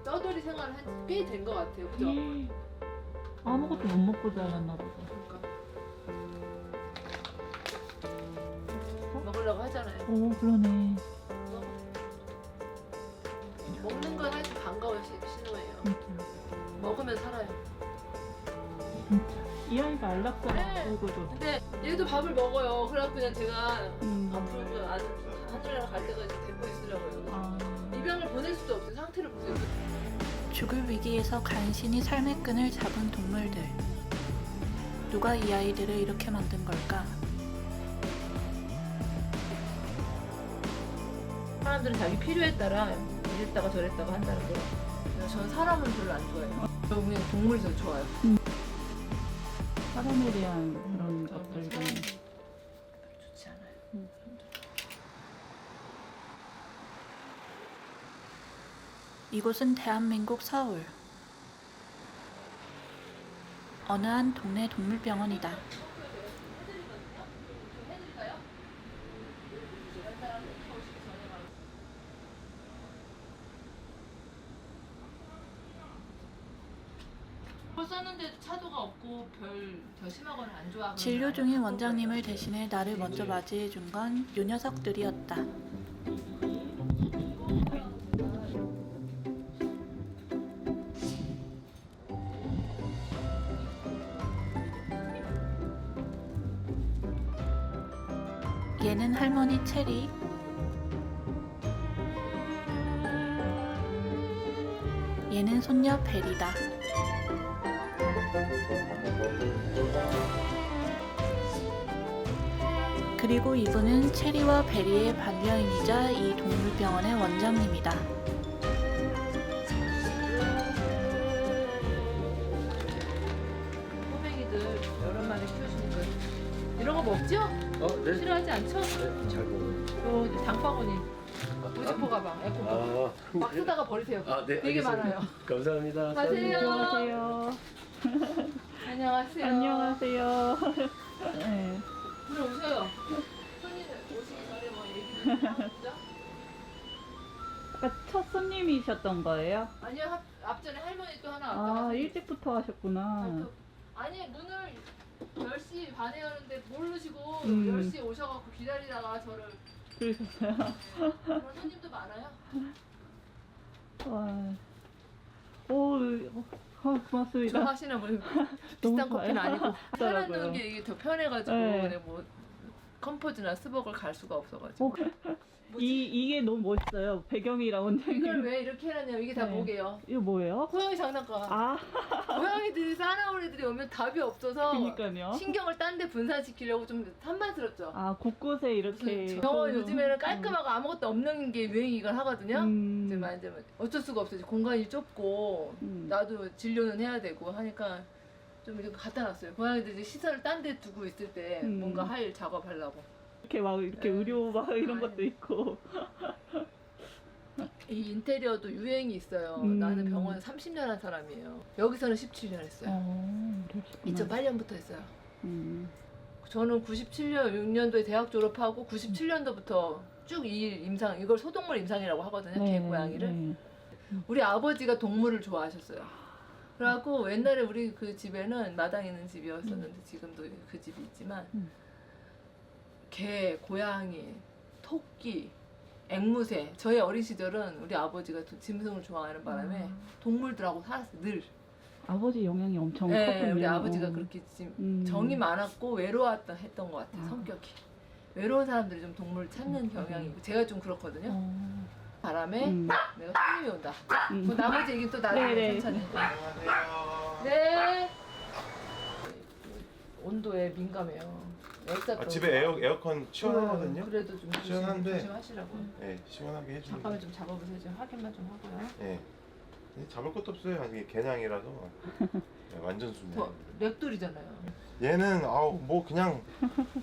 떠돌이 생활을 한 꽤 된 것 같아요. 그죠? 아무것도 못 먹고 자랐나 보다. 그러니까. 먹으려고 하잖아요. 오, 그러네. 먹는 건 아주 반가운 신호예요. 진짜. 먹으면 살아요. 진짜. 이 아이가 안락사야, 네. 얼굴도. 근데 얘도 밥을 먹어요. 그래갖고 그냥 제가 앞으로 그 하늘나라 갈 때까지 데리고 있으려고요. 아. 입양을 보낼 수도 없어요. 상태를 보세요. 죽을 위기에서 간신히 삶의 끈을 잡은 동물들. 누가 이 아이들을 이렇게 만든 걸까? 사람들은 자기 필요에 따라 이랬다가 저랬다가 한다는 거. 저는 사람은 별로 안 좋아해요. 저 그냥 동물이 더 좋아요. 사람에 대한 그런 저는 것들도. 사람이 별로 좋지 않아요. 이곳은 대한민국 서울. 어느 한 동네 동물병원이다. 썼는데도 차도가 없고 별 더 심하거나 안 좋아. 진료 중인 원장님을 대신해 나를 먼저 맞이해준 건 요 녀석들이었다. 얘는 할머니 체리. 얘는 손녀 베리다. 그리고 이분은 체리와 베리의 반려인이자 이 동물병원의 원장님이다. 꼬맹이들 여러 마리 키우시니까 이런 거 먹죠? 네. 싫어하지 않죠? 네, 잘 먹어요. 요 장바구니 무지포 가방 에코백 막 쓰다가 버리세요. 네, 되게 알겠습니다. 많아요. 감사합니다. 가세요. 안녕하세요. 안녕하세요. 안녕하세요. 네. 들어오셔요. 손님 오시기 전에 뭐 얘기를 하죠? 아까 첫 손님이셨던 거예요? 아니요, 앞전에 할머니 또 하나 왔다가 아, 일찍부터 하셨구나. 아니 문을 10시 반에 여는데 모르시고 10시에 오셔갖고 기다리다가 저를 그러셨어요? 그런 손님도 많아요. 와. 오, 고맙습니다. 좋아하시나 뭐 너무 비싼 커피는 좋아요. 아니고 좋더라고요. 사는 게 이게 더 편해가지고 네. 근데 뭐 컴포즈나 스벅을 갈 수가 없어가지고 오, 이게 너무 멋있어요. 배경이랑 원장님. 이걸 왜 이렇게 해놨냐면 이게 다 네. 뭐게요? 이거 뭐예요? 고양이 장난감. 아, 고양이들이 싸나운 애들이 오면 답이 없어서 그니까요. 신경을 딴 데 분산시키려고 좀 산만스럽죠. 아, 곳곳에 이렇게. 병원 요즘에는 깔끔하고 아무것도 없는 게 유행이긴 하거든요. 이제 막 이제 어쩔 수가 없어요. 공간이 좁고 나도 진료는 해야 되고 하니까 좀 이렇게 갖다 놨어요. 고양이들이 시설을 딴 데 두고 있을 때 뭔가 할 작업하려고. 이렇게 막 이렇게 의료 막 이런 것도 있고. 이 인테리어도 유행이 있어요. 나는 병원 30년 한 사람이에요. 여기서는 17년 했어요. 그러시구나. 2008년부터 했어요. 음. 저는 97년 6년도에 대학 졸업하고 97년도부터 쭉 이 임상 이걸 소동물 임상이라고 하거든요. 개 고양이를. 네. 우리 아버지가 동물을 좋아하셨어요. 그래갖고 옛날에 우리 그 집에는 마당 있는 집이었었는데 지금도 그 집이 있지만 개, 고양이, 토끼, 앵무새. 저희 어린 시절은 우리 아버지가 짐승을 좋아하는 바람에 동물들하고 살았어요. 늘. 아버지 영향이 엄청 네, 컸군요. 우리 아버지가 그렇게 정이 많았고 외로웠던 했던 것 같아요. 성격이. 외로운 사람들이 좀 동물 찾는 경향이 있고 제가 좀 그렇거든요. 바람에 내가 손님이 온다. 그 나머지 얘기는 또 나중에 네네. 천천히. 네. 온도에 민감해요. 집에 에어컨 시원하거든요. 그래도 좀 시원한데. 조심하시라고. 네, 시원하게 해주는 잠깐만 거. 좀 잡아보세요. 지금 확인만 좀 하고요. 네. 잡을 것도 없어요. 이게 개냥이라서 네, 완전 순해. 렉돌이잖아요. 얘는 아우 뭐 그냥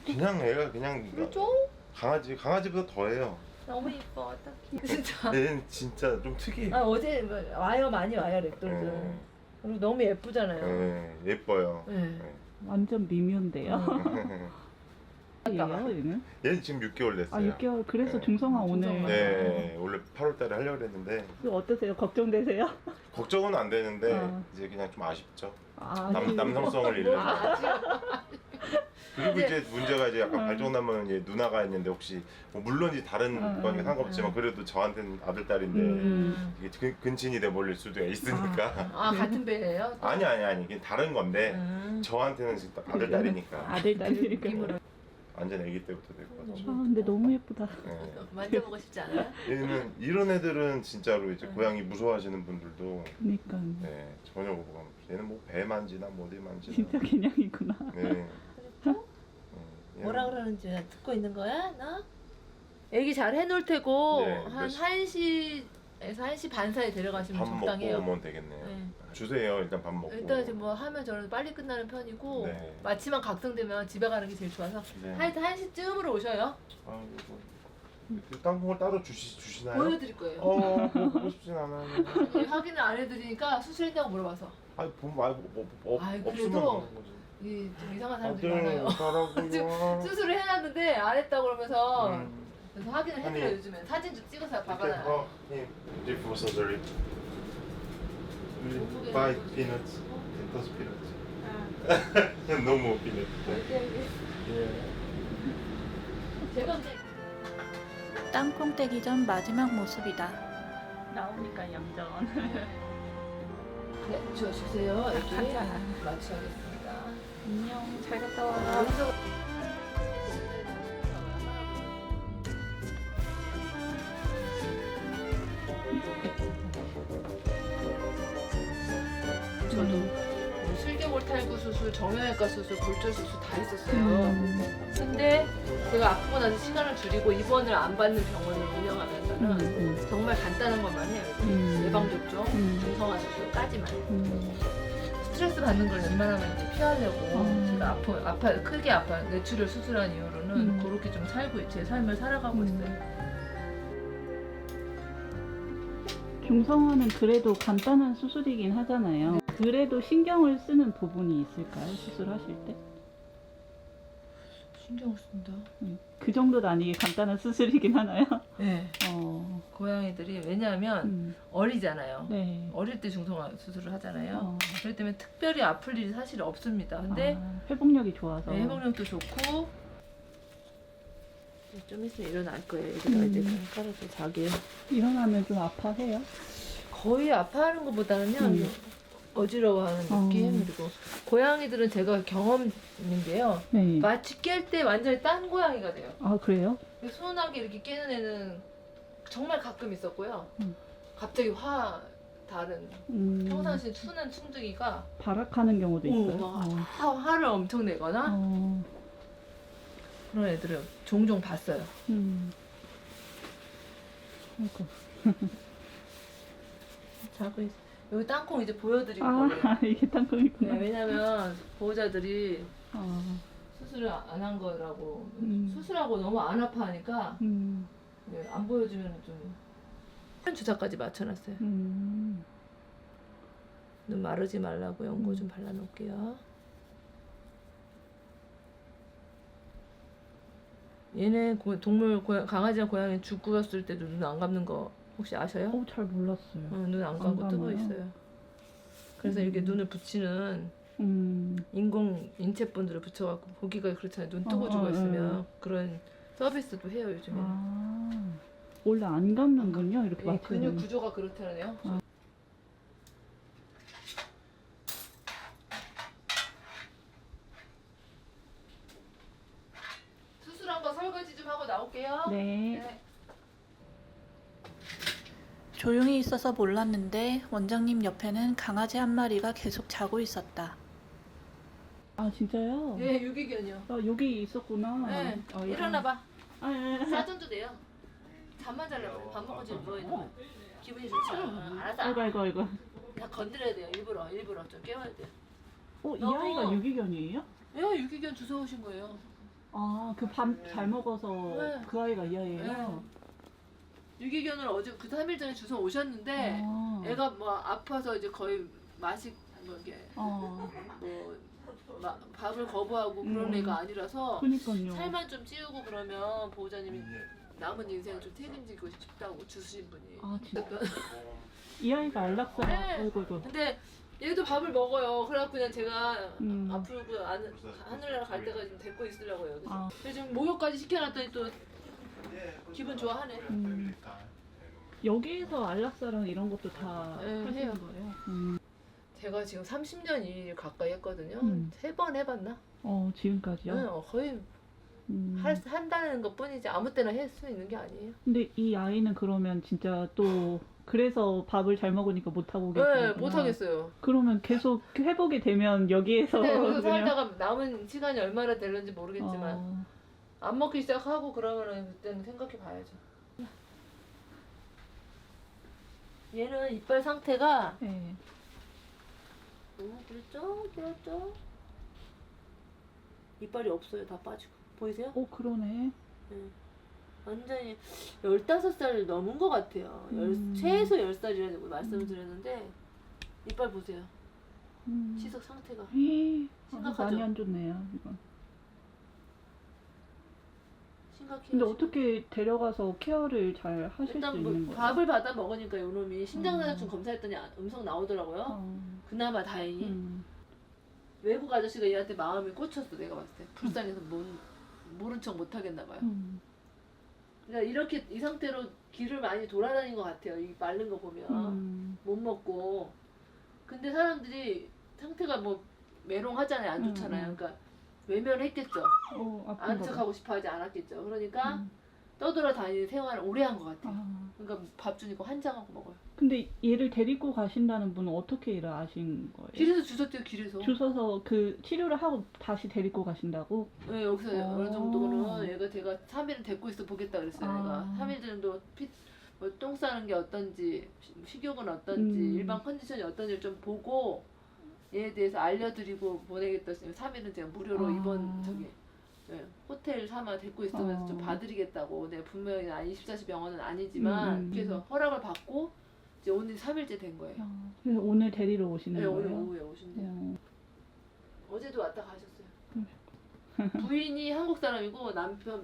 애가 그냥 그렇죠? 강아지보다 더해요. 너무 이뻐 어떡해. 진짜. 얘는 진짜 좀 특이해. 아 어제 와요 많이 와요 렉돌들. 네. 그리고 너무 예쁘잖아요. 네, 예뻐요. 네. 완전 미묘인데요. 예요 얘는? 얘는 지금 6개월 아 됐어요. 6개월. 그래서 네. 중성화 오늘. 중성화. 네, 원래 8월달에 하려고 했는데 어떠세요? 걱정되세요? 걱정은 안 되는데 아. 이제 그냥 좀 아쉽죠. 아, 남성성을 잃는. 그리고 네. 이제 문제가 이제 약간 발정나면 이제 누나가 있는데 혹시 뭐 물론 이제 다른 거니까 상관없지만 그래도 저한테는 아들 딸인데 이게 근친이 돼 버릴 수도 있으니까. 아 같은 배예요? 또? 아니 이게 다른 건데 저한테는 지금 아들 딸이니까 아들 딸이니까. 느낌으로. 완전 아기 때부터 될 것 같죠. 아 근데 너무 예쁘다. 네. 만져보고 싶지 않아요? 얘는 이런 애들은 진짜로 이제 고양이 무서워하시는 분들도 그러니까 네, 전혀 거부감 없어요. 얘는 뭐 배 만지나 뭐 어디 만지나. 진짜 개냥이구나. 네. 뭐라 그러는지 듣고 있는 거야? 나? 애기 잘 해놓을 테고 네, 한 몇 시? 1시에서 1시 반 사이에 데려가시면 밥 먹고 적당해요. 오면 되겠네요. 네. 주세요. 일단 밥 먹고. 일단 지금 뭐 하면 저는 빨리 끝나는 편이고 네. 마치만 각성되면 집에 가는 게 제일 좋아서 네. 하여튼 1시쯤으로 오셔요. 아 이거 땅콩을 따로 주시나요? 보여드릴 거예요. 뭐 보고 싶진 않아요. 아니, 확인을 안 해드리니까 수술했냐고 물어봐서 아니 보면 말고 아이, 없으면 그래도 그런 거지. 좀 이상한 사람들이 아들 많아요. 가라고요. 수술을 해놨는데 안 했다고 그러면서 그래서 확인을 해드려요. 아니, 요즘엔 사진 좀 찍어서 이렇게 박아놔요. Deep surgery. 예쁘게 5 해가지고. peanuts. 5 peanuts. No more peanuts. 제가 근데 땅콩 떼기 전 마지막 모습이다. 나오니까 얌전. 네, 주세요. 여기 가자. 마취하겠습니다. 안녕. 잘 갔다 와. 여기서 저도 뭐 슬개골 탈구 수술, 정형외과 수술, 골절 수술 다 했었어요. 근데 제가 아프고 나서 시간을 줄이고 입원을 안 받는 병원을 운영하면서는 정말 간단한 것만 해요. 예방접종, 중성화 수술까지만. 스트레스 받는 걸 웬만하면 이제 피하려고 제가 크게 아파 뇌출혈 수술한 이후로는 그렇게 좀 제 삶을 살아가고 있어요. 중성화는 그래도 간단한 수술이긴 하잖아요. 그래도 신경을 쓰는 부분이 있을까요? 수술하실 때? 신경 쓴다. 그 정도는 아니게 간단한 수술이긴 하나요? 네. 고양이들이 왜냐하면 어리잖아요. 네. 어릴 때 중성화 수술을 하잖아요. 어. 그렇기 때문에 특별히 아플 일이 사실 없습니다. 근데 회복력이 좋아서. 네, 회복력도 좋고 좀 있으면 일어날 거예요. 여기다가 이제 그냥 깔아서 자기예요. 일어나면 좀 아파해요? 거의 아파하는 것보다는요 어지러워하는 느낌. 그리고 고양이들은 제가 경험인데요. 네. 마치 깰 때 완전히 딴 고양이가 돼요. 아 그래요? 순하게 이렇게 깨는 애는 정말 가끔 있었고요. 갑자기 다른 평상시에 순한 충둥이가 발악하는 경우도 있어요. 막 화를 엄청 내거나 그런 애들을 종종 봤어요. 아이고. 자고 있어. 여기 땅콩 이제 보여드리고 아 거예요. 이게 땅콩이구나. 네, 왜냐면 보호자들이 아, 수술을 안 한 거라고 수술하고 너무 안 아파하니까 네, 안 보여주면 좀 주사까지 맞춰놨어요. 눈 마르지 말라고 연고 좀 발라놓을게요. 얘네 강아지랑 고양이 죽었을 때도 눈 안 감는 거 혹시 아셔요? 잘 몰랐어요. 눈 안 감고 뜨고 감아요? 있어요. 그래서 이렇게 눈을 붙이는 인공 인체본드를 붙여갖고 보기가 그렇잖아요. 눈 뜨고 죽어 있으면 그런 서비스도 해요 요즘에. 원래 안 감는군요. 이렇게 이 맞춰. 근육 구조가 그렇다네요. 수술한 거 설거지 좀 하고 나올게요. 네. 조용히 있어서 몰랐는데 원장님 옆에는 강아지 한 마리가 계속 자고 있었다. 아 진짜요? 네, 유기견이요. 아 여기 있었구나. 네, 아, 일어나봐. 예. 싸전도 돼요. 잠만 자려고 밥 먹고 지금 누워있는 거야. 기분이 좋지 않아. 알았어. 아이고. 그냥 건드려야 돼요. 일부러 좀 깨워야 돼요. 이 너무- 아이가 유기견이에요? 예, 유기견 주워 오신 거예요. 아 그 밤 잘 먹어서 네. 그 아이가 이 아이예요? 유기견을 어제 3일 전에 주워 오셨는데 애가 뭐 아파서 이제 거의 맛이 뭐 이게 뭐 밥을 거부하고 그런 애가 아니라서 그니까요. 살만 좀 찌우고 그러면 보호자님이 남은 인생을 좀 책임지고 싶다고 주신 분이. 아 진짜. 이 아이가 안락사. 네. 아이고. 근데 얘도 밥을 먹어요. 그래갖고 그냥 제가 음. 앞으로 하늘나라 갈 때까지 좀 데리고 있으려고요. 그래서 아. 지금 목욕까지 시켜놨더니 또 기분 좋아하네. 여기에서 안락사랑 이런 것도 다 네, 하시는 해요. 거예요? 제가 지금 30년 일 가까이 했거든요. 음. 3번 해봤나? 지금까지요? 네, 거의 한다는 것 뿐이지 아무 때나 할 수 있는 게 아니에요. 근데 이 아이는 그러면 진짜 또 그래서 밥을 잘 먹으니까 못 하고 네, 계시구나. 못 하겠어요. 그러면 계속 회복이 되면 여기에서 근데 여기서 그냥- 살다가 남은 시간이 얼마나 되는지 모르겠지만 어, 안 먹기 시작하고 그러면은 그때는 생각해 봐야죠. 얘는 이빨 상태가 네. 그랬죠? 이빨이 없어요. 다 빠지고. 보이세요? 그러네. 완전히 15살 넘은 것 같아요. 최소 10살이라고 말씀을 드렸는데 이빨 보세요. 시석 상태가 심각하죠? 많이 안 좋네요. 이건. 심각해요. 근데 어떻게 데려가서 케어를 잘 하실 수 일단 있는 뭐 거예요? 밥을 받아 먹으니까 요놈이 심장사자충 검사했더니 음성 나오더라고요. 그나마 다행히. 외국 아저씨가 얘한테 마음이 꽂혔어. 내가 봤을 때 불쌍해서 모른 척 못하겠나 봐요. 그러니까 이렇게 이 상태로 길을 많이 돌아다닌 것 같아요. 이 마른 거 보면 못 먹고. 근데 사람들이 상태가 뭐 메롱하잖아요. 안 좋잖아요. 그러니까 외면했겠죠. 아는 척하고 싶어하지 않았겠죠. 그러니까 떠돌아다니는 생활을 오래 한 것 같아요. 그러니까 밥 주니까 환장하고 먹어요. 근데 얘를 데리고 가신다는 분은 어떻게 일을 아신 거예요? 길에서 주웠대요. 길에서. 주셔서 그 치료를 하고 다시 데리고 가신다고? 네, 여기서 어느 정도는 얘가 제가 3일은 데리고 있어 보겠다 그랬어요. 내가 3일 정도 똥 싸는 게 어떤지, 식욕은 어떤지, 일반 컨디션이 어떤지 좀 보고 얘에 대해서 알려드리고 보내겠다 했으면 3일은 제가 무료로 이번 호텔 삼아 데리고 있으면서 좀 봐드리겠다고. 내가 분명히 24시 병원은 아니지만 그래서 허락을 받고 이제 오늘 3일째 된 거예요. 그래서 오늘 데리러 오시는 네, 거예요? 오늘 오후에 오신대요. 어제도 왔다 가셨어요. 부인이 한국 사람이고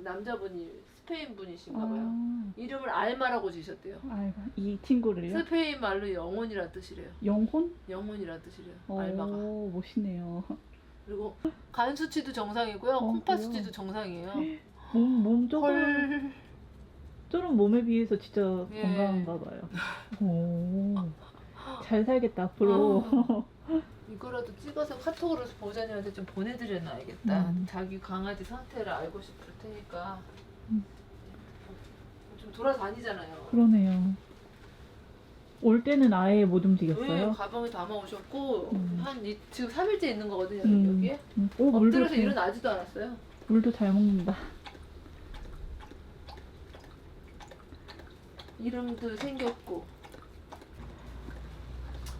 남자분이 스페인 분이신가 봐요. 이름을 알마라고 지으셨대요. 알마. 이 친구를요? 스페인 말로 영혼이란 뜻이래요. 영혼? 영혼이란 뜻이래요. 알마가. 멋있네요. 그리고 간 수치도 정상이고요. 콩팥 그래요? 수치도 정상이에요. 몸 헐. 저런 몸에 비해서 진짜 예. 건강한가 봐요. 잘 살겠다 앞으로. 이거라도 찍어서 카톡으로 보호자님한테 좀 보내드려놔야겠다. 자기 강아지 상태를 알고 싶을 테니까. 좀 돌아다니잖아요. 그러네요. 올 때는 아예 못 네, 움직였어요? 가방에 담아오셨고 지금 3일째 있는 거거든요. 음. 여기에. 물도 엎드려서 잘- 일어나지도 않았어요. 물도 잘 먹는다. 이름도 생겼고.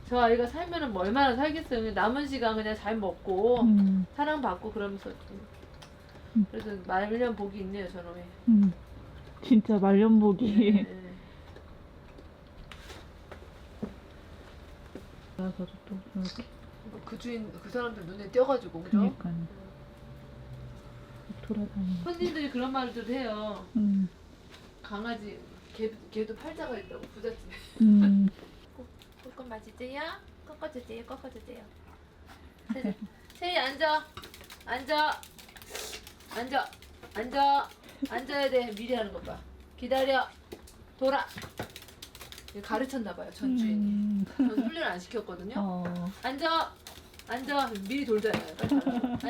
저 아이가 살면은 뭐 얼마나 살겠어요. 그냥 남은 시간 그냥 잘 먹고 사랑받고 그러면서 그래서 말년 복이 있네요 저놈이. 진짜 말년복이. 네. 그래서 또 이렇게. 그 주인 그 사람들 눈에 띄어가지고 그죠? 그러니까요. 돌아다니는. 손님들이 그런 말들 해요. 음. 강아지 걔도 팔자가 있다고 부잣집에. 꿀꿀 맛있지요? 꺾어주세요. 꺾어주세요. 세희 앉아. 앉아. 앉아. 앉아. 앉아야 돼. 미리 하는 것 봐. 기다려. 돌아. 가르쳤나봐요 전 주인이. 전 훈련 안 시켰거든요. 앉아. 앉아. 미리 돌잖아요. 빨리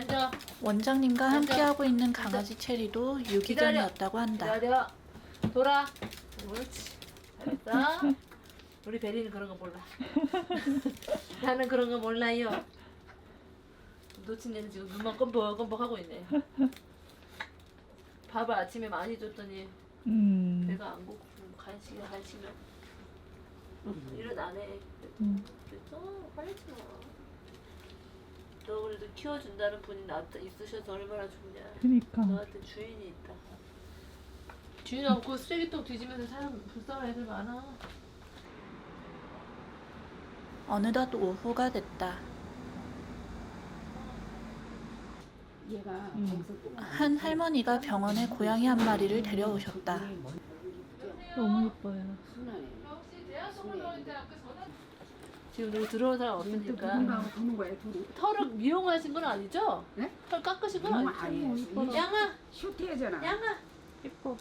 앉아. 원장님과 앉아. 함께하고 있는 강아지 체리도 유기견이었다고 한다. 기다려. 돌아. 그렇지. 잘했어. 우리 베리는 그런 거 몰라. 나는 그런 거 몰라요. 놓친 애는 지금 눈만 껌뻑껌뻑 하고 있네. 밥을 아침에 많이 줬더니 배가 안 고프고 간식이면 일어나네. 그랬죠? 화내지 마. 너 그래도 키워준다는 분이 있으셔서 얼마나 좋냐. 그니까. 너한테 주인이 있다. 주인 없고 쓰레기통 뒤지면서 사람 불쌍한 애들 많아. 어느덧 오후가 됐다. 얘가 한 할머니가 병원에 고양이 한 마리를 데려오셨다. 너무 예뻐요. 지금 누구 들어온 사람 없으니까 누군가하고 도는 거예요, 둘이. 털을 미용하신 건 아니죠? 네? 털 깎으신 건 너무 아니죠? 아니에요. 양아! 쇼트해잖아. 양아! 예뻐.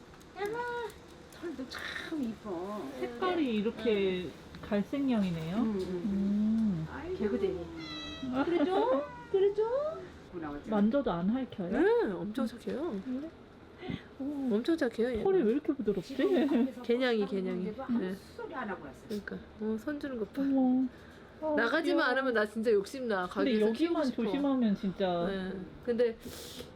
털도 참 이뻐. 색깔이 이렇게 갈색형이네요. 개구쟁이. 그래죠? 그래죠? 만져도 안 핥혀요? 네, 엄청 착해요. 엄청 착해요. 털이 왜 이렇게 부드럽지? 개냥이. 네. 소리 안 하고 왔어. 그러니까 손 주는 것 봐. 어머. 나가지만 안 하면 나 진짜 욕심나. 근데 가게에서 키우고 여기만 싶어. 조심하면 진짜 네. 근데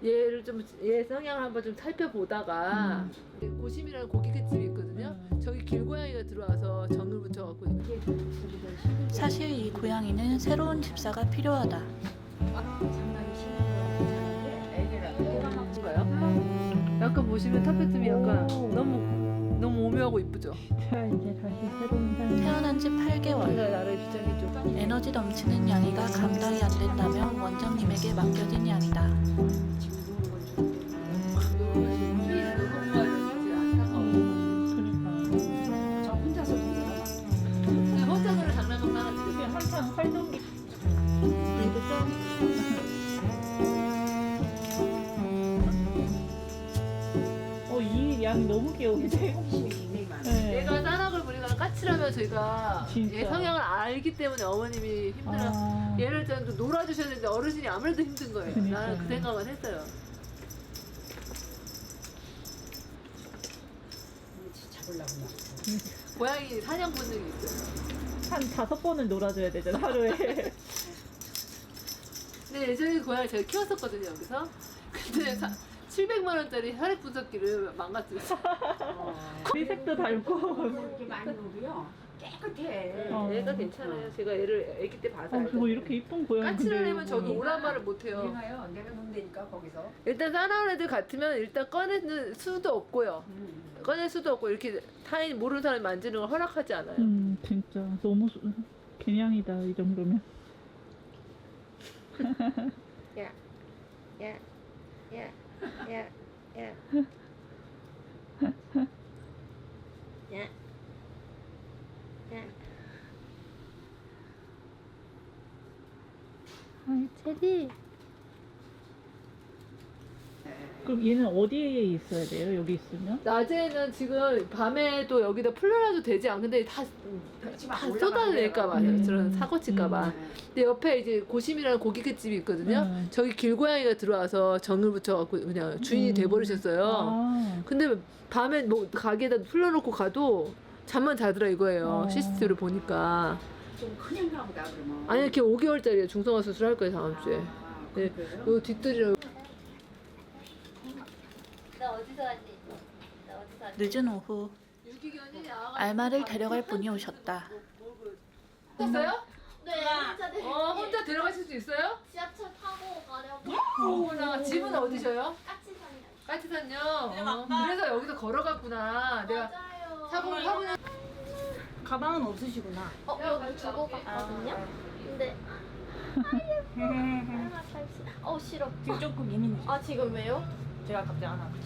얘 성향을 한번 좀 살펴보다가 고심이라는 고깃집이 있거든요. 저기 길고양이가 들어와서 정을 붙여갖고 사실 이 고양이는 새로운 집사가 필요하다. 거예요. 약간 보시면 탑배쯤이 약간 너무 오묘하고 이쁘죠. 자 이제 다시 새로운 삶. 태어난 지 8개월. 나를 비장이 좀 에너지 넘치는 양이가 감당이 안 된다면 원장님에게 맡겨진 양이다. 저 혼자서 혼자서는 장난감 나가지고 그냥 한창 활동기. 이 양이 너무 귀여운데? 네. 얘가 싸nak을 부리거나 까칠하면 저희가 진짜. 얘 성향을 알기 때문에 어머님이 힘들어. 아, 얘를 좀 놀아주셔야 되는데 어르신이 아무래도 힘든 거예요. 그러니까요. 나는 그 생각을 했어요. 잡으려고. 고양이 사냥 본능이 있어요. 한 5번은 놀아줘야 되잖아 하루에. 근데 예전에 고양이 제가 키웠었거든요 여기서. 근데 700만 원짜리 혈액 분석기를 망가뜨렸어요. 색도 닮고. 이렇게 많이 오고요. 깨끗해. 얘가 괜찮아요. 제가 얘를 아기 때 봐서 저거 이렇게 이쁜 고양이. 까칠한 근데 애면 저기 오란 말을 못해요. 얘가요. 내가 놓는다니까 거기서. 일단 싸나운 애들 같으면 일단 꺼내는 수도 없고요. 꺼낼 수도 없고 이렇게 타인 모르는 사람이 만지는 걸 허락하지 않아요. 진짜 너무 개냥이다 이 정도면. 체리. 그럼 얘는 어디에 있어야 돼요? 여기 있으면? 낮에는 지금 밤에도 여기다 풀려놔도 되지 않는데 다 쏟아낼까봐 저런 사고 칠까봐. 근데 옆에 이제 고심이라는 고깃집이 있거든요. 저기 길고양이가 들어와서 정을 붙여갖고 그냥 주인이 돼버리셨어요. 아, 근데 밤에 뭐 가게에다 풀려놓고 가도 잠만 자더라 이거예요. CCTV를 보니까. 좀 큰인가 보다 그러면. 아니 이렇게 5개월짜리 중성화 수술할 거예요 다음 주에. 네, 요 뒷뜰이랑 늦은 오후 알마를 데려갈 분이 오셨다. 됐어요? 네, 혼자 내릴게요. 혼자 데려가실 수 있어요? 지하철 타고 가려고. 나 집은 어디셔요? 까치산이요. 까치산요. 그래서 여기서 걸어갔구나. 내가 맞아요. 사고 가방은 없으시구나. 여기 두고 갔거든요. 근데 싫어. 지금 조금 예민해. 지금 왜요? 제가 갑자기 안 하고.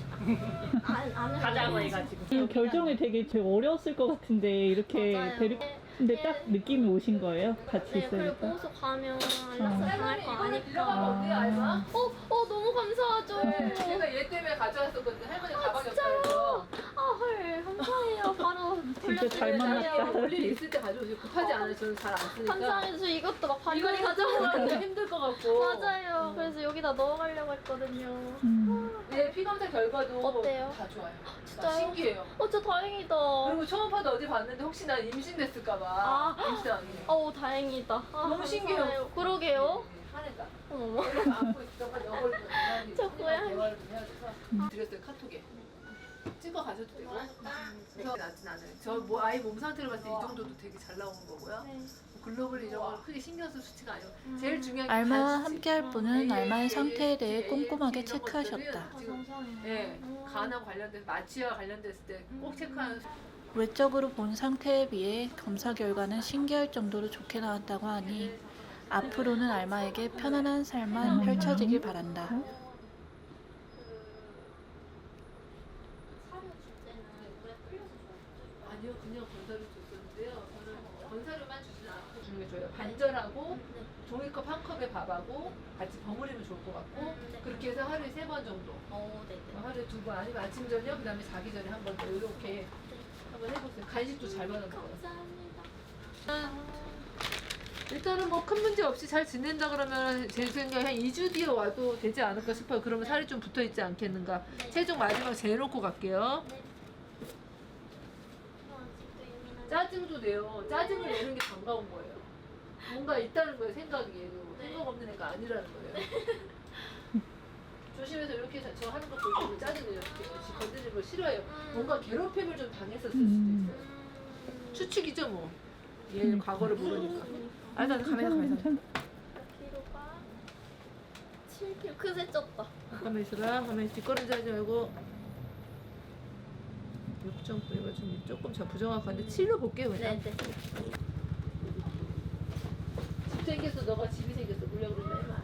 안 가자고 해가지고. 이 결정이 되게 어려웠을 것 같은데 이렇게 맞아요. 근데 딱 느낌이 오신 거예요? 같이 네, 그리고 있으니까? 보호소 가면 연락 당할 거 들어가면 아니까. 어때요, 알마? 너무 감사하죠. 제가 얘 때문에 가져왔었거든요. 할머니 가방이 진짜요? 없어서. 헐, 감사해요. 바로 진짜 잘 만났다. 볼일 있을 때 가져오지. 급하지 않아요. 저는 잘 안 쓰니까. 감사해요. 저 이것도 막 반찬 이거 가져오면 힘들 것 같고. 맞아요. 그래서 여기다 넣어가려고 했거든요. 얘 피검사 결과도 어때요? 다 좋아요. 진짜요? 신기해요. 진짜 다행이다. 그리고 초음파도 어디 봤는데 혹시나 임신됐을까봐. 임신하기. 다행이다. 너무 신기해요. 감사해요. 그러게요. 화낸다. 어머. 그래서 안고 있다가 영어를 저 고양이. 대화를 좀 해야 돼서 드렸어요 카톡에. 찍어 가셔도 되고. 그래서 낫진 않아요. 저 아이 몸 상태를 봤을 때 이 정도도 되게 잘 나오는 거고요. 네. 글로벌 이런 걸 크게 신경 쓸 수치가 아니고 제일 중요한 게 알마와 간 수치. 함께할 분은 알마의 상태에 대해 AAT 꼼꼼하게 이런 체크하셨다. 것들은 지금 간하고 관련돼서 마취와 관련됐을 때 꼭 체크하는 외적으로 본 상태에 비해 검사 결과는 신기할 정도로 좋게 나왔다고 하니 앞으로는 알마에게 편안한 삶만 펼쳐지길 바란다. 줘요. 반절하고 종이컵 한 컵에 밥하고 같이 버무리면 좋을 것 같고 그렇게 해서 하루에 3번 정도. 네네. 하루에 2번 아니면 아침 저녁 그다음에 자기 전에 한 번 더 이렇게 한번 해보세요. 간식도 잘 받아 먹어요. 감사합니다. 일단은 뭐 큰 문제 없이 잘 지낸다 그러면 제 생각에 한 2주 뒤에 와도 되지 않을까 싶어요. 그러면 살이 좀 붙어 있지 않겠는가. 네. 체중 마지막 재놓고 갈게요. 짜증도 내요. 짜증을 내는 게 반가운 거예요. 뭔가 있다는 거예요. 생각이. 생각 없는 애가 아니라는 거예요. 조심해서 이렇게 저 하는 거 보고 짜증내요. 이렇게 건드리는 거 싫어해요. 뭔가 괴롭힘을 좀 당했었을 수도 있어요. 추측이죠 뭐. 얘 과거를 모르니까. 아니다, 가만히 괜찮아. 키로가 7kg. 크게 쪘다. 가만히 있어라. 가만히 뒷걸음질 하지 말고. 6 정도 이거 좀 조금 저 부정확한데 7로 볼게요 그냥. 네네. 집 생겼어. 너가 집이 생겼어. 물려 그런다.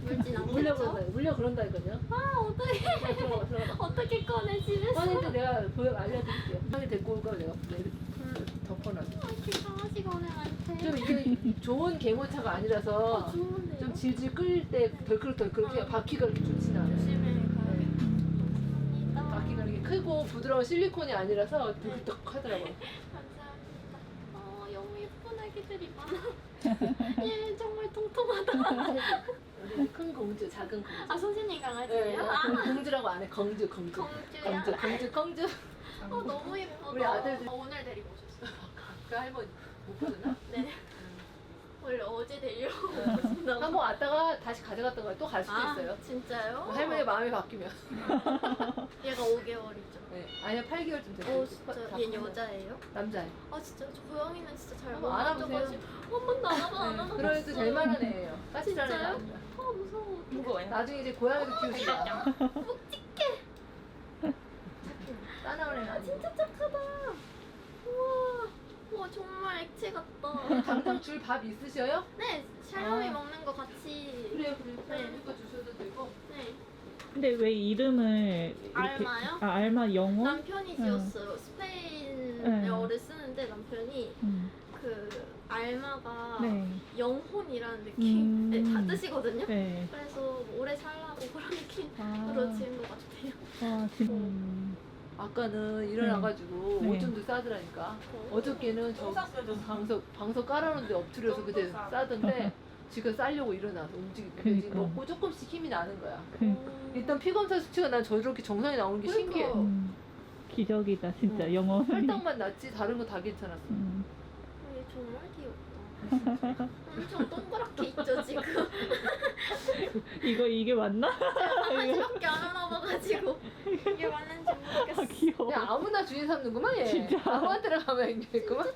물진 물려 않겠죠? 그런다. 물려 그런다니까요. 아 어떡해. 자, 들어가. 어떻게 꺼내 집에서. 아니 내가 알려드릴게요. 형이 데리고 올 거야 내가 풀 덮어놨어. 이렇게 강아지가 오늘한테. 좀 이게 좋은 개모차가 아니라서 좋은데요? 좀 질질 끌릴 때 덜끌덜끌 바퀴가 그렇게 좋지는 않아요. 조심해 가야겠다. 감사합니다. 바퀴가 이렇게 크고 부드러운 실리콘이 아니라서 덜끌덜 하더라고요. 감사합니다. 너무 예쁜 아기들이 많아. 얘 정말 통통하다. 우리 큰 공주, 작은 공주. 아 선생님 네, 강아지예요? 아, 공주라고 안 해. 공주. 공주야? 공주. 너무 예쁘다. 우리 아들들. 오늘 데리고 오셨어요. 그 할머니 못 보잖아. 네. 원래 어제 데리려고 오신다고. 한번 왔다가 다시 가져갔다가 또 갈 수도 있어요. 진짜요? 할머니 마음이 바뀌면. 얘가 5개월이죠. 네. 아니야 8개월쯤 됐어요. 오 진짜 얘 여자예요? 남자예요. 아 진짜 저 고양이는 진짜 잘 한번 안아보세요. 만져가지고 한 번도 안 네. 안아봤어요. 그래도 제일 많은 애예요. 까칠한 애가 진짜요? 아니라. 아 무서워. 무거워요. 나중에 이제 고양이도 키우시라. 따나운 애는 아니고. 진짜 착하다. 우와. 우와 정말 액체 같다. 당장 줄 밥 있으셔요? 네, 샬롬이 아. 먹는 거 같이. 그래요. 네. 이거 주셔도 되고. 네. 근데 왜 이름을 이렇게 알마요? 알마 영어? 남편이 지었어요. 스페인어를 쓰는데 남편이 그 알마가 네. 영혼이라는 느낌. 네, 다 뜻이거든요. 네. 그래서 오래 살라고 그런 느낌으로 아, 지은 것 같아요. 아 진짜. 아까는 일어나가지고 네. 오줌도 싸더라니까. 어저께는 저 방석 깔아놓은데 엎드려서 그때 싸던데 지금 싸려고 일어나서 움직이고 그러니까. 먹고 조금씩 힘이 나는 거야. 그러니까. 일단 피검사 수치가 난 저렇게 정상이 나오는 게 그러니까. 신기해. 기적이다 진짜 응. 영어. 혈당만 낮지 다른 거 다 괜찮았어. 얘 정말 귀엽다. 엄청 동그랗게 있죠 지금. 이게 맞나? 강아지밖에 안 알아봐가지고 이게 맞는지 모르겠어. 아 귀여워. 야 아무나 주인 삼는구만 얘. 진짜. 아무한테나 가면 있겠구만.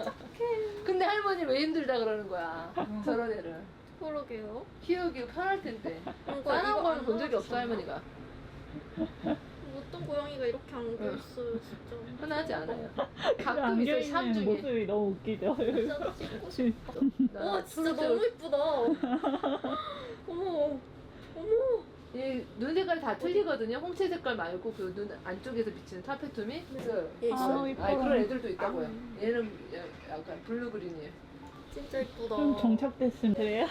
근데 할머니 왜 힘들다 그러는 거야. 저런 애를. 그러게요. 키우기 편할 텐데. 이거 싸나운 거는 안 본 적이 없어 나왔잖아. 할머니가. 어떤 고양이가 이렇게 안겨있어요 진짜. 흔하지 않아요. 가끔 안겨 있어요 샵 있는 중에. 모습이 너무 웃기죠. 진짜 찍고 싶다. 나 와 진짜 초록색 너무 이쁘다. 어머 어머. 얘눈 색깔이 다 틀리거든요. 홍채 색깔 말고 그 눈 안쪽에서 비치는 타페툼이 있어요. 얘 아, 있어요? 이뻐. 그런 애들도 있다고요. 얘는 약간 블루그린이에요. 진짜 이쁘다. 좀 정착됐으면 그래요.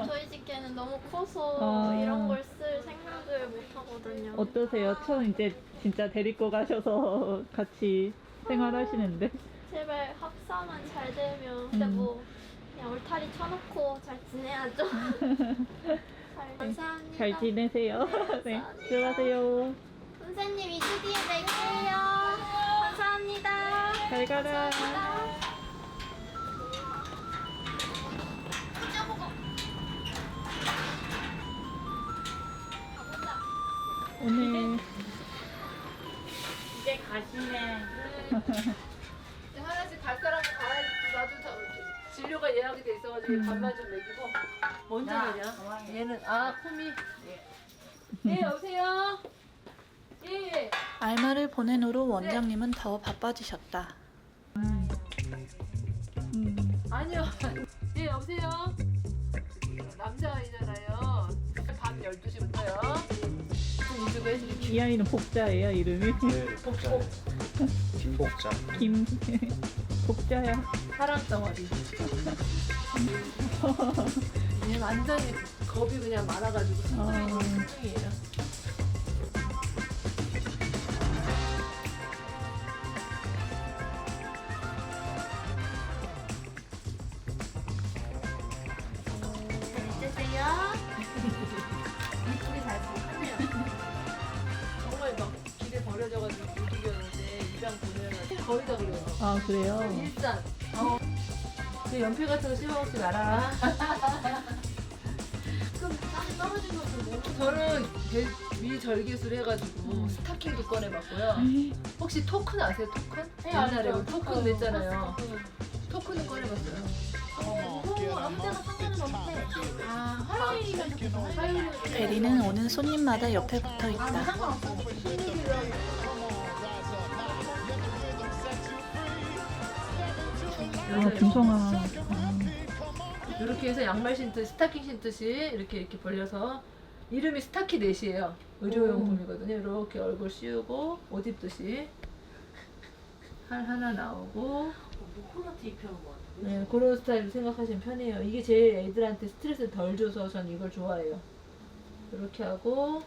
저희 집 개는 너무 커서 아. 이런 걸 쓸 생각을 못 하거든요. 어떠세요? 처음 이제 진짜 데리고 가셔서 같이 생활하시는데. 제발 합사만 잘 되면. 근데 뭐 그냥 울타리 쳐놓고 잘 지내야죠. 감사합니다. 잘 지내세요. 네, 들어가세요. 선생님 2주 뒤에 뵐게요. 감사합니다. 잘 가라. 오늘 이제 가시네. 이제 하나씩 갈 사람은 가야지. 나도 진료가 예약이 돼 있어가지고 밥만 좀 먹이고. 먼저 가냐? 얘는 코미. 예 여보세요. 예. 알마를 보낸 후로 원장님은 더 바빠지셨다. 아니요. 예 여보세요. 남자아이잖아요. 밤 12시부터요. 이주고 해드릴게요. 이 아이는 복자예요 이름이. 네, 복자. 김복자. 김 복자야. 사랑 덩어리. 얘 완전히 겁이 그냥 많아가지고 순둥이에요. 이쁘게 잘 보네요. 정말 막 길에 버려져가지고 못 이겼는데 입양 보내면 거의 다 그래요. 아 그래요? 일산. 그 연필 같은 거 씹어먹지 마라. 그럼 땀이 떨어진 것도 너무 저는 미절개술 해가지고 스타킹도 꺼내봤고요. 혹시 토큰 아세요? 토큰? 옛날에 우리 토큰 냈잖아요. 토큰은 꺼내봤어요. 무서워. 아무 데나 상관은 없대. 아, 화요일이면 좋겠다. 화요일이면 좋겠다. 대리는 오는 손님마다 옆에 붙어 있다. 상관없어. 아 김성아. 이렇게 해서 양말 신듯 스타킹 신듯이 이렇게 벌려서 이름이 스타키넷이에요. 의료용품이거든요. 이렇게 얼굴 씌우고 옷 입듯이 팔 하나 나오고 코너트 입혀놓은 거 같아. 네, 그런 스타일로 생각하시면 편해요. 이게 제일 애들한테 스트레스를 덜 줘서 전 이걸 좋아해요. 이렇게 하고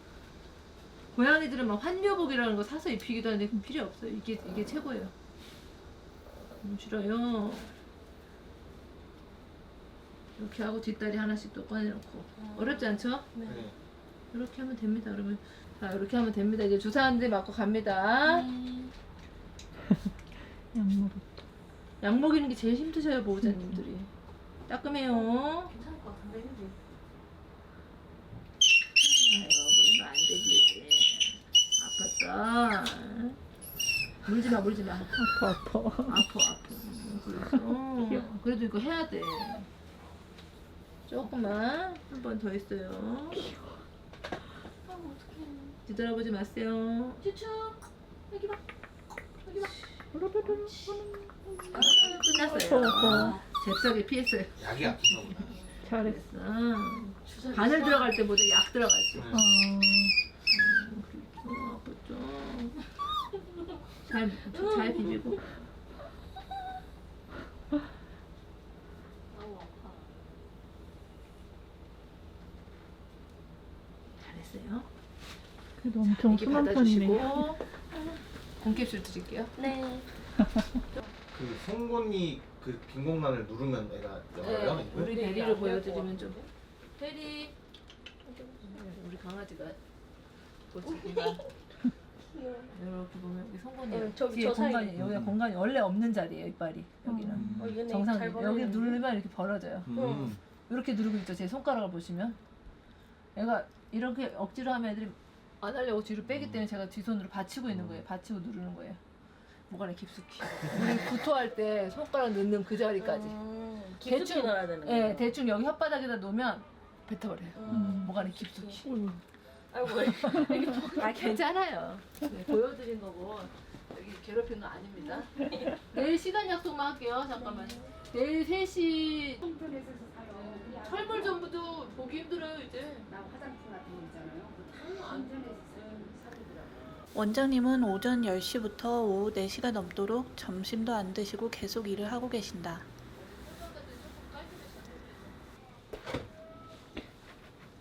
고양이들은 막 환묘복이라는 거 사서 입히기도 하는데 그건 필요 없어요. 이게 최고예요. 싫어요. 이렇게 하고 뒷다리 하나씩 또 꺼내놓고 어렵지 않죠? 네. 이렇게 하면 됩니다. 그러면 자 이렇게 하면 됩니다. 이제 주사 한 대 맞고 갑니다. 양말. 약 먹이는 게 제일 힘드셔요 보호자님들이. 따끔해요. 괜찮을 것 같은데, 그지? 아이고 물면 안 되지. 아팠다. 물지 마. 아파. 그래서 그래도 이거 해야 돼. 조금만 한 번 더 있어요. 아, 어떡해. 뒤돌아보지 마세요. 추추. 여기 봐. 여기 봐. 끝났어요. 잽싸게 피했어요. 약이 아픈가 보다. 잘했어. 됐어. 바늘 들어갈 때보다 약 들어갔지. 아팠죠. 잘 비비고. 잘했어요. 그래도 엄청 이렇게 순한 편이네. 받아주시고 공캡슐 드릴게요. 네. 그 송곳니 그 빈 공간을 누르면 애가 열어요? 네, 이걸? 우리 베리를 보여드리면 좀. 베리. 우리 강아지가 보시기가 이렇게 보면 여기 송곳니 뒤에 공간이 여기가 공간이 원래 없는 자리예요. 이빨이 여기는 정상 여기 누르면 이렇게 벌어져요. 이렇게 누르고 있죠. 제 손가락을 보시면 얘가 이렇게 억지로 하면 애들이 안 하려고 뒤로 빼기 때문에 제가 뒷손으로 받치고 있는 거예요. 받치고 누르는 거예요. 목안에 깊숙이. 우리 구토할 때 손가락 넣는 그 자리까지. 깊숙이 넣어야 되는 거예요? 네, 대충 여기 혓바닥에다 놓으면 뱉어버려요. 목안에 깊숙이. 아이고, 아 괜찮아요. 네, 보여드린 거고 여기 괴롭힌 거 아닙니다. 내일 시간 약속만 할게요. 잠깐만. 내일 3시 인터넷에서 사요. 철물 전부도 보기 힘들어요 이제. 나 화장품 같은 거 있잖아요. 그거 다 인터넷에서 사더라고요. 원장님은 오전 10시부터 오후 4시가 넘도록 점심도 안 드시고 계속 일을 하고 계신다.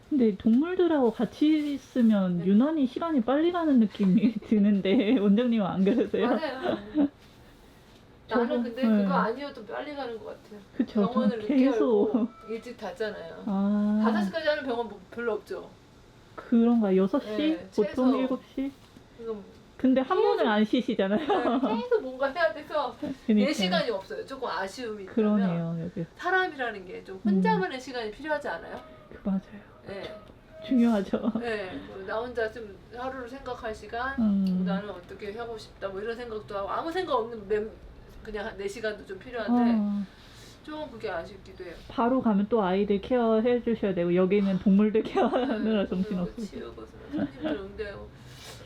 근데 동물들하고 같이 있으면 유난히 시간이 빨리 가는 느낌이 드는데 원장님은 안 그러세요? 맞아요. 나는 근데 네. 그거 아니어도 빨리 가는 것 같아요. 그쵸. 병원을 늦게 계속. 열고 일찍 닫잖아요. 아 5시까지 하는 병원 뭐 별로 없죠. 그런가 6시? 네, 보통 최소. 7시? 그럼 근데 한 번을 안 쉬시잖아요. 계속 뭔가 해야 돼서 내 그러니까. 시간이 없어요. 조금 아쉬움이 있다면 그러네요 여기. 사람이라는 게 좀 혼자만의 시간이 필요하지 않아요? 맞아요. 네. 중요하죠. 네. 뭐나 혼자 좀 하루를 생각할 시간, 나는 어떻게 하고 싶다 뭐 이런 생각도 하고 아무 생각 없는 그냥 내 시간도 좀 필요한데 좀 그게 아쉽기도 해요. 바로 가면 또 아이들 케어 해주셔야 되고 여기는 동물들 케어하느라 네, 정신없고. 치우고 손님들 응대하고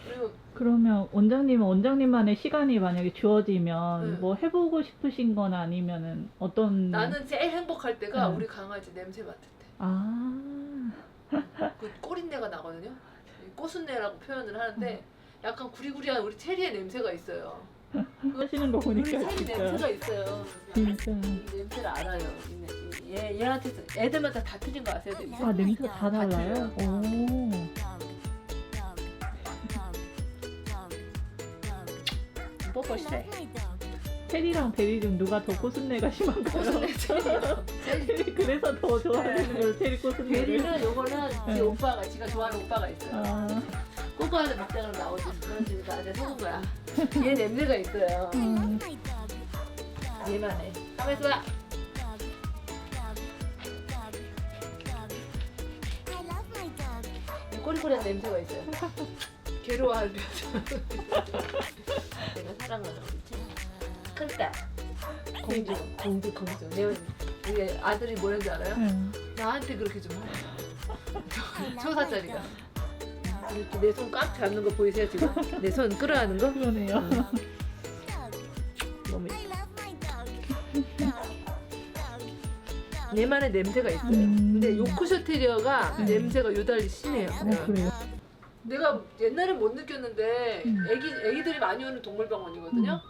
그리고 그러면 원장님은 원장님만의 시간이 만약에 주어지면 네. 뭐 해보고 싶으신 건 아니면은 어떤 나는 제일 행복할 때가 네. 우리 강아지 냄새 맡을 때. 아 그 꼬린내가 나거든요. 꼬순내라고 표현을 하는데 약간 구리구리한 우리 체리의 냄새가 있어요. 하시는 거 우리 보니까 체리 진짜 냄새가 있어요. 진짜 이 냄새를 알아요. 이 얘한테 애들마다 다 틀린 거 아세요? 냄새? 아 냄새가 다 달라요? 오. 뽀뽀 싫어해. 체리랑 베리 중 누가 더 꼬순내가 심한가요? 체리 그래서 더 좋아하시는 거예요, 체리 꼬순내를. 베리는 요거는 네. 지 오빠가 지가 좋아하는 오빠가 있어요. 아, 꼬꼬하는 막장으로 나오지. 그런 집에 나한테 속은 거야. 얘 냄새가 있어요. 얘만 해. 가만 있어봐. 꼬리꼬리한 냄새가 있어요. 괴로워하는 표정. 내가 사랑하는 큰딸. 공주. 이게 아들이 뭐였는지 알아요? 나한테 그렇게 좀 해. 초사짜리가. 이렇게 내 손 꽉 잡는 거 보이세요 지금? 내 손 끌어안는 거? 그러네요. 너무 얘만의 냄새가 있어요. 근데 요크셔 테리어가 냄새가 요달리 심해요. 그래요? 내가 옛날엔 못 느꼈는데 애기들이 많이 오는 동물병원이거든요.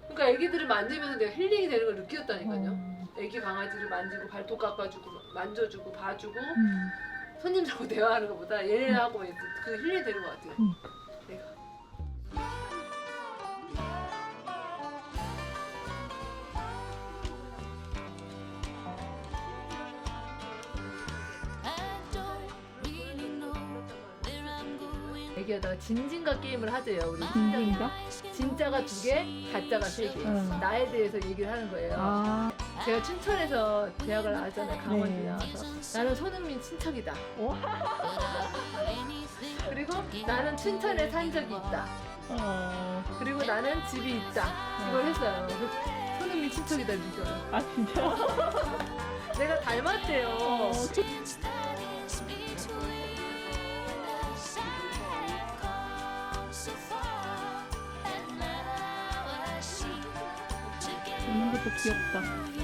그러니까 애기들을 만지면서 내가 힐링이 되는 걸 느꼈다니까요. 애기 강아지를 만지고 발톱 깎아주고 만져주고 봐주고 손님하고 대화하는 것보다 얘하고 그 힐링이 되는 것 같아요. 내가. 애기하다가 진진가 게임을 하재요. 우리 진진가? 진짜가 2개, 가짜가 3개. 나에 대해서 얘기를 하는 거예요. 아, 제가 춘천에서 대학을 나왔잖아요. 강원도 네. 나와서. 나는 손흥민 친척이다. 그리고 나는 춘천에 산 적이 있다. 그리고 나는 집이 있다. 이걸 했어요. 그래서 손흥민 친척이다 진짜. 아 진짜? 내가 닮았대요. 이런 것도 귀엽다.